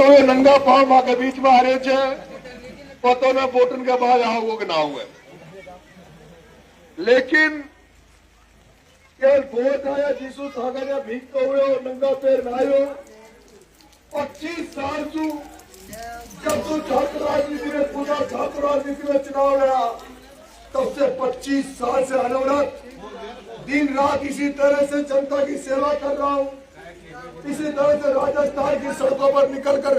तो ये नंगा पाव माँ के बीच में आ रहे थे पतो न वोटन के बाद आओ कि ना हुए, लेकिन केवल वोट आया जीसू सागर ने भीगते हुए और नंगा पैर नायो 25 साल तू जब तू छात्र राजनीति में पूरा छात्र राजनीति में चुनाव लड़ा तब से 25 साल से अनवरत दिन रात इसी तरह से जनता की सेवा कर रहा हूँ। इसी तरह से राजस्थान की सड़कों पर निकलकर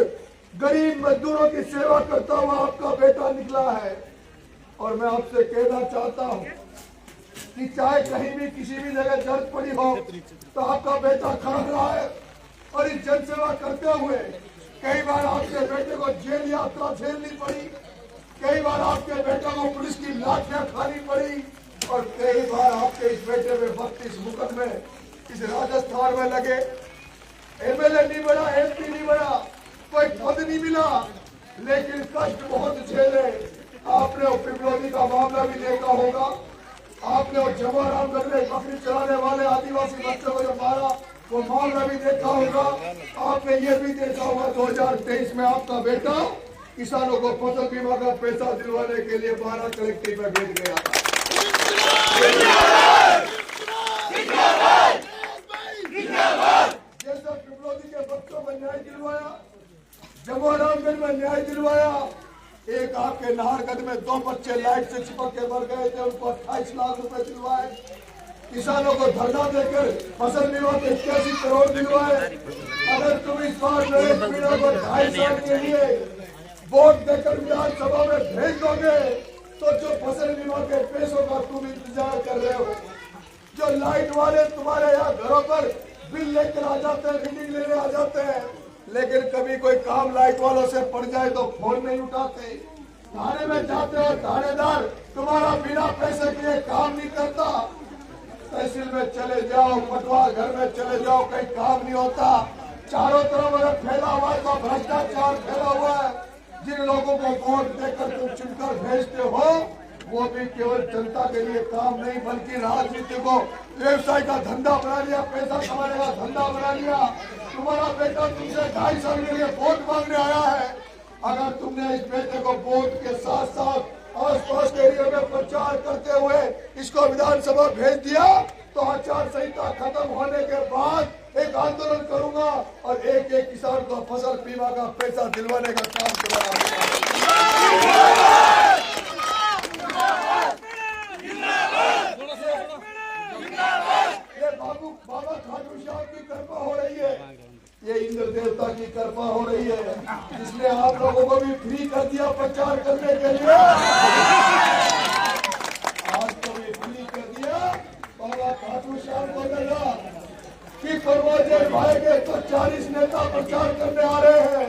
गरीब मजदूरों की सेवा करता हुआ आपका बेटा निकला है। और मैं आपसे कहना चाहता हूं कि चाहे कहीं भी किसी भी जगह जरूरत पड़ी हो तो आपका बेटा खड़ा रहा है और इस जनसेवा करते हुए कई बार आपके बेटे को जेल यात्रा झेलनी पड़ी, कई बार आपके बेटे को पुलिस की लाठियां खानी पड़ी और कई बार आपके इस बेटे में 32 मुकदमे इस राजस्थान में लगे। एमएलए नहीं बना, एमपी नहीं बना, कोई पद नहीं मिला, लेकिन कष्ट बहुत झेले। आपने वो पिपलोदी का मामला भी देखा होगा, आपने वो जवाहरामगढ़ में बकरी चलाने वाले आदिवासी बच्चों को जो मारा वो मामला भी देखा होगा। आपने ये भी देखा होगा 2023 में आपका बेटा किसानों को फसल बीमा का पैसा दिलवाने के लिए 12 कलेक्टिव में भेज गया था। जैसा पिपलोदी के बच्चों में न्याय दिलवाया, जवाहरामगढ़ में न्याय दिलवाया, एक आपके नाहरगढ़ में 2 बच्चे लाइट से चिपक के मर गए थे, उनको 28 लाख रुपए दिलवाए। किसानों को धरना देकर फसल बीमा के 81 करोड़ दिलवाए। अगर तुम इस बार मेरे पीड़ा को 2.5 साल के लिए वोट देकर विधानसभा में भेज दोगे तो जो फसल बीमा के पैसों का तुम इंतजार कर रहे हो, जो लाइट वाले तुम्हारे यहाँ घरों पर बिल लेकर आ जाते हैं, रीडिंग लेने आ जाते हैं, लेकिन कभी कोई काम लाइट वालों से पड़ जाए तो फोन नहीं उठाते। थाने में जाते हो, थानेदार तुम्हारा बिना पैसे के काम नहीं करता। तहसील में चले जाओ, पटवार घर में चले जाओ, कहीं काम नहीं होता। चारों तरफ अगर फैला हुआ है तो भ्रष्टाचार फैला हुआ है। जिन लोगों को वोट देकर तुम चुनकर भेजते हो वो भी केवल जनता के लिए काम नहीं बल्कि राजनीति को व्यवसाय का धंधा बना लिया, पैसा कमाने का धंधा बना लिया। तुम्हारा बेटा तुमसे 2.5 साल के लिए वोट मांगने आया है। अगर तुमने इस बेटे को वोट के साथ साथ आस पास के एरिया में प्रचार करते हुए इसको विधानसभा भेज दिया तो आचार संहिता खत्म होने के बाद एक आंदोलन करूंगा और एक किसान को फसल बीमा का पैसा दिलवाने का काम करवाना। ये बाबा खाटू श्याम की कृपा हो रही है, ये इंद्र देवता की कृपा हो रही है, इसलिए आप लोगों को भी फ्री कर दिया प्रचार करने के लिए। आज तो भी फ्री कर दिया। बाबा खाटू श्याम को लगा कि परवाजेर भाई के तो 40 नेता प्रचार करने आ रहे हैं,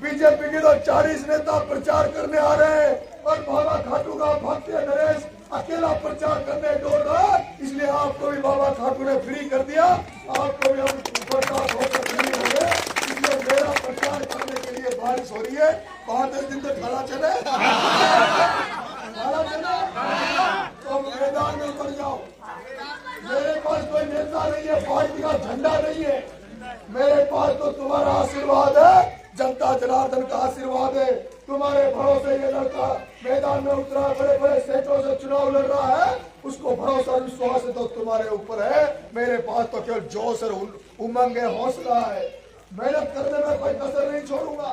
बीजेपी के तो 40 नेता प्रचार करने आ रहे हैं और बाबा खाटू का भक्त नरेश अकेला प्रचार करने दौड़ रहा, इसलिए आपको भी बाबा खाटू ने फ्री कर दिया। आपको भी हम प्रचार होकर फ्री हो गए, इसलिए मेरा प्रचार करने के लिए बारिश हो रही है। 5-10 दिन तक खाना चले तो मैदान में उतर जाओ। मेरे पास कोई नेता नहीं है, पार्टी का झंडा नहीं है, मेरे पास तो तुम्हारा आशीर्वाद है, जनता जनार्दन का आशीर्वाद है। तुम्हारे भरोसे ये लड़का मैदान में उतरा, बड़े बड़े सेठों से चुनाव लड़ रहा है, उसको भरोसा विश्वास है तो तुम्हारे ऊपर है। मेरे पास तो केवल जोश और उमंग है, हौसला है। मेहनत करने में कोई कसर नहीं छोड़ूंगा,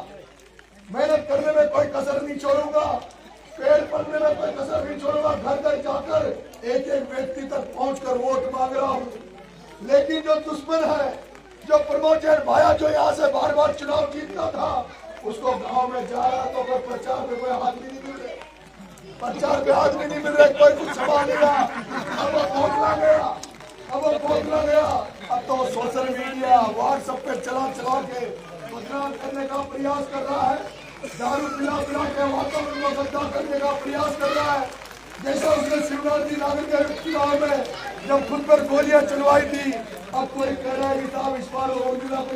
मेहनत करने में कोई कसर नहीं छोड़ूंगा, पेड़ पड़ने में कोई कसर नहीं छोड़ूंगा। घर घर जाकर एक व्यक्ति तक पहुंचकर वोट मांग रहा हूँ। लेकिन जो दुश्मन है, जो प्रमोद भाया जो यहाँ से बार बार चुनाव जीतता था, उसको गांव में जा रहा तो कोई प्रचार में कोई आदमी नहीं मिल रहे, प्रचार में आदमी नहीं मिल रहे, कोई कुछ सभा नहीं रहा। अब वो बोलना गया, अब तो सोशल मीडिया व्हाट्सएप पे चला के बदनाम करने का प्रयास कर रहा है, दारू पिला के वातावरण को गंदा करने का प्रयास कर रहा है। जैसा उसने शिवराज जी नागर के चुनाव में जब खुद पर गोलियां चलवाई थी, अब कोई कह रहा है कि साहब इस बार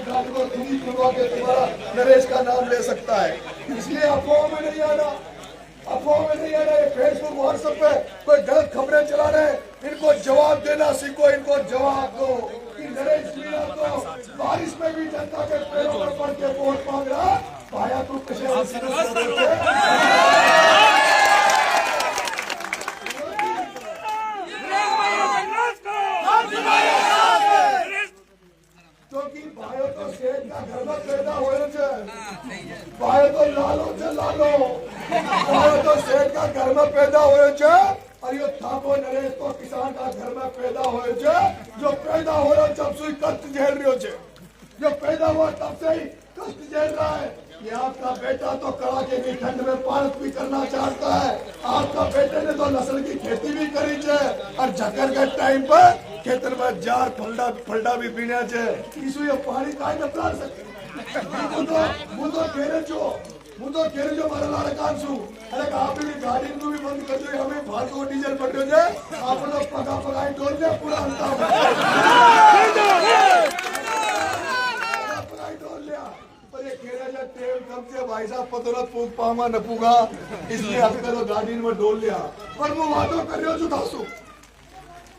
गाड़ी को खुदी खुलवा के तुम्हारा नरेश का नाम ले सकता है। इसलिए अफवाह में नहीं आना, ये फेसबुक व्हाट्सएप पे कोई गलत खबरें चला रहे हैं, इनको जवाब देना सीखो, इनको जवाब दो कि नरेश मीणा तो बारिश में भी जनता के पैरों पर पड़ के वोट मांग रहा। क्योंकि भाइयों तो सेठ का घर में पैदा हुए थे, भाइयों तो लालो से लालो, भाइयों तो सेठ का घर में पैदा हुए थे और ये थापो नरेश तो किसान का घर में पैदा हुए थे। जो पैदा हो रहा जब से कष्ट झेल रहे हो, जो पैदा हुआ तब से ही कष्ट झेल रहा है। ये आपका बेटा तो कड़ाके की ठंड में पार्क भी करना चाहता है, आपका बेटे ने तो नस्ल की खेती भी करी है और झकर के टाइम पर खेतर में जार फलडा भी पीना है। इसलिए पानी काहे न पिला सके। मुझे कह रहे जो मारा लड़कान सु अरे आप भी गाड़ी को भी बंद कर दो, हमें फालतू डीजल पड़ जाए, आप लोग पकाई तोड़ दे पूरा अंता भाई साहब पतरत पूग पामा न पूगा, इसलिए आपका तो गाड़ी में डोल लिया। पर वो वादो करियो जो दासू,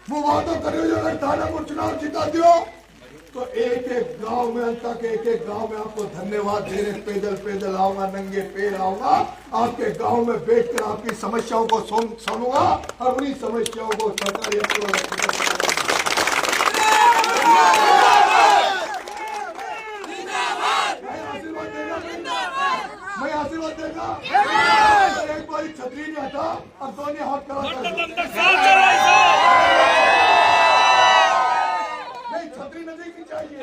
वो वादो करियो जो अगर थानापुर चुनाव जिता दियो तो एक एक गांव में तक एक गांव में आपको धन्यवाद देने पैदल आऊंगा, नंगे पैर आऊंगा, आपके गांव में बैठकर आपकी समस्याओं को सुनूंगा और उन्हीं समस्याओं को सरकारी मैं आशीर्वाद देगा। एक बार छतरी नहीं हटा और दोनों हाथ करा नहीं, छतरी नहीं की चाहिए।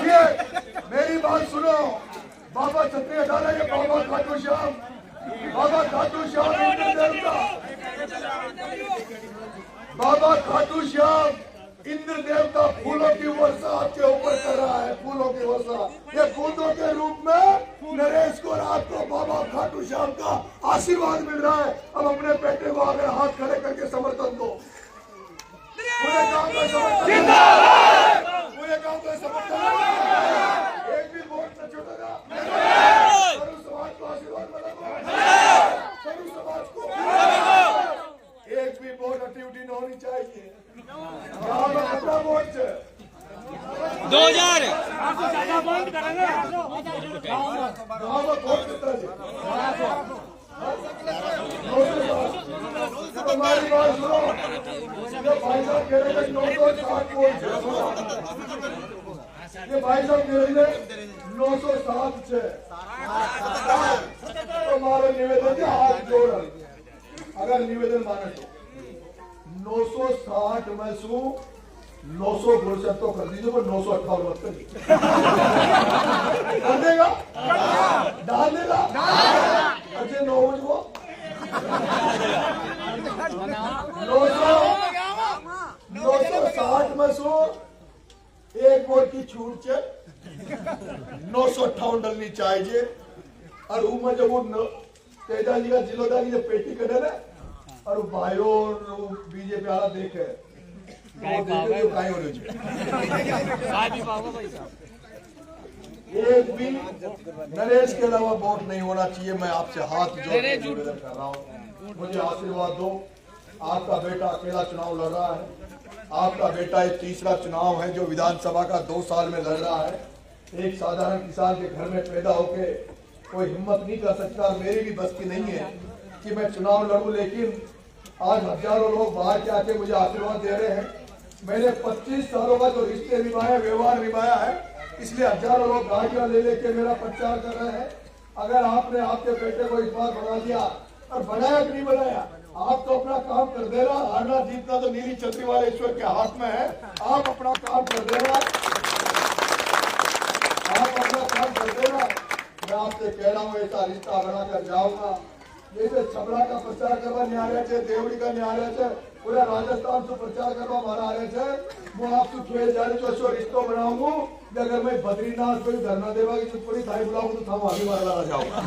ये मेरी बात सुनो, बाबा छतरी हटा रहे हैं, बाबा खाटू श्याम बाबा खाटू श्याम इंद्र देवता फूलों की वर्षा आपके ऊपर कर रहा है, फूलों की वर्षा। ये फूलों के रूप में नरेश को रात को बाबा खाटू श्याम का आशीर्वाद मिल रहा है। अब अपने बेटे को अगर हाथ खड़े करके समर्थन दो, पूरे गांव का समर्थन, पूरे गांव का समर्थन, एक भी वोट न छूटेगा। सरू समाज को आशीर्वाद मिलेगा, सरू समाज को एक भी वोट एक्टिविटी न होनी चाहिए। 2000 बंद करेंगे। हमारी बात सुनो, भाई साहब कह रहे थे 960 वोट, ये भाई साहब कह रहे थे 907 से हमारा निवेदन है, हाथ जोड़ अगर निवेदन माने तो 960 में सु 900 घोषित तो कर दीजिए, पर 958 मत करिए। कर देगा, डाल देगा अच्छे 9 को 960 में सु एक वोट की छूट से 958 डलनी चाहिए। और उमर जब वो तेजा जी का जिलोदा की जब पेटी करे ना और भाइयों बीजेपी वाला देखे एक भी नरेश के अलावा वोट नहीं होना चाहिए। मैं आपसे हाथ जोड़ कर निवेदन कर रहा हूँ, मुझे आशीर्वाद दो। आपका बेटा अकेला चुनाव लड़ रहा है, आपका बेटा एक तीसरा चुनाव है जो विधानसभा का 2 साल में लड़ रहा है। एक साधारण किसान के घर में पैदा होके कोई हिम्मत नहीं कर सकता, मेरी भी बस की नहीं है कि मैं चुनाव लड़ूं, लेकिन आज हजारों लोग बाहर के आके मुझे आशीर्वाद दे रहे हैं। मैंने 25 सालों का जो रिश्ते निभाया, व्यवहार निभाया है, इसलिए हजारों लोग गाड़ियां ले लेके मेरा प्रचार कर रहे हैं। अगर आपने आपके बेटे को इस बार बना दिया, और बनाया कि नहीं बनाया, आप तो अपना काम कर देना। हारना जीतना तो नीली छतरी वाले ईश्वर के हाथ में है, आप अपना काम कर देना, आप अपना काम कर देना। मैं आपसे कह रहा हूँ ऐसा रिश्ता बनाकर जाऊंगा। जैसे छबड़ा का प्रचार करवा न्यायालय से, देवड़ी का न्यायालय से, पूरा राजस्थान से प्रचार करवा मारा रहे थे, वो आपसे खेल जाने जो रिश्तों बनाऊंगा। अगर मैं बद्रीनाथ कोई धरना देवा की थोड़ी थाई बुलाऊंगा तो हम आगे मारा जाऊंगा।